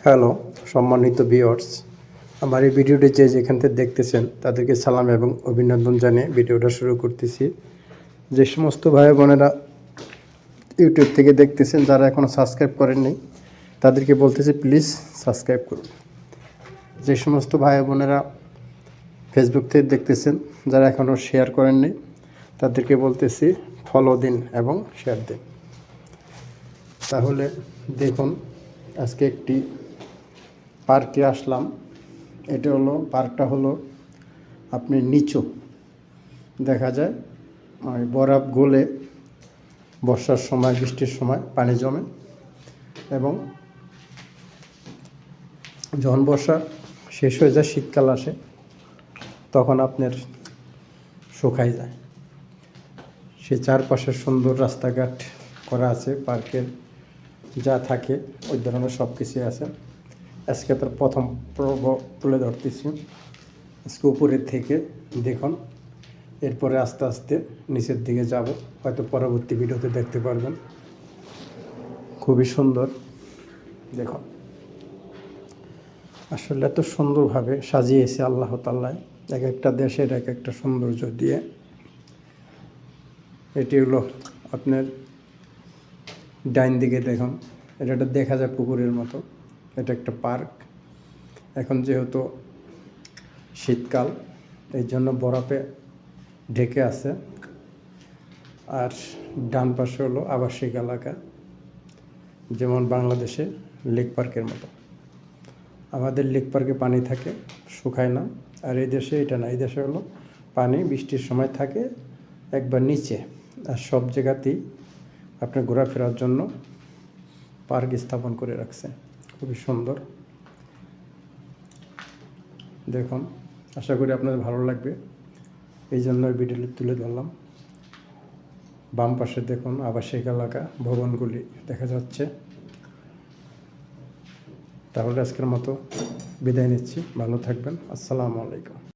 Hello সম্মানিত viewers, আমার এই ভিডিওটি যেখান থেকে দেখতেছেন তাদেরকে সালাম এবং অভিনন্দন জানিয়ে ভিডিওটা শুরু করতেছি। যে সমস্ত ভাই বোনেরা ইউটিউব থেকে দেখতেছেন, যারা এখনও সাবস্ক্রাইব করেননি তাদেরকে বলতেছি প্লিজ সাবস্ক্রাইব করুন। যে সমস্ত ভাই বোনেরা ফেসবুক থেকে দেখতেছেন, যারা এখনও শেয়ার করেননি তাদেরকে বলতেছি ফলো দিন এবং শেয়ার দিন। তাহলে দেখুন, আজকে একটি পার্কে আসলাম। এটা হলো পার্কটা হলো আপনি নিচু দেখা যায় ওই বরফ গলে বর্ষার সময় বৃষ্টির সময় পানি জমে এবং যখন বর্ষা শেষ হয়ে যায় শীতকাল আসে তখন আপনার শুকায় যায়। সে চারপাশে সুন্দর রাস্তাঘাট করা আছে, পার্কের যা থাকে ওই ধরনের সব কিছুই আছে। আজকে তার প্রথম পর্ব তুলে ধরতেছি। আজকে উপরের থেকে দেখুন, এরপরে আস্তে আস্তে নিচের দিকে যাব, হয়তো পরবর্তী ভিডিওতে দেখতে পারবেন। খুবই সুন্দর দেখুন, আসলে এত সুন্দরভাবে সাজিয়েছে আল্লাহ তাআলা এক একটা দেশের এক একটা সৌন্দর্য দিয়ে। এটি হলো আপনার ডাইন দিকে দেখুন, এটা দেখা যায় পুকুরের মতো। এটা একটা পার্ক। এখন যেহেতু শীতকাল এই জন্য বরফে ঢেকে আছে। আর ডান পাশে হলো আবাসিক এলাকা, যেমন বাংলাদেশে লেক পার্কের মতো। আমাদের লেক পার্কে পানি থাকে, শুকায় না। আর এই দেশে এটা না, এই দেশে হলো পানি বৃষ্টির সময় থাকে একবার নিচে। আর সব জায়গাতেই আপনার ঘোরাফেরার জন্য পার্ক স্থাপন করে রাখছে, খুবই সুন্দর দেখুন। আশা করি আপনাদের ভালো লাগবে, এই জন্য ভিডিও তুলে ধরলাম। বাম পাশে দেখুন আবাসিক এলাকা, ভবনগুলি দেখা যাচ্ছে। তাহলে আজকের মতো বিদায় নিচ্ছি, ভালো থাকবেন। আসসালামু আলাইকুম।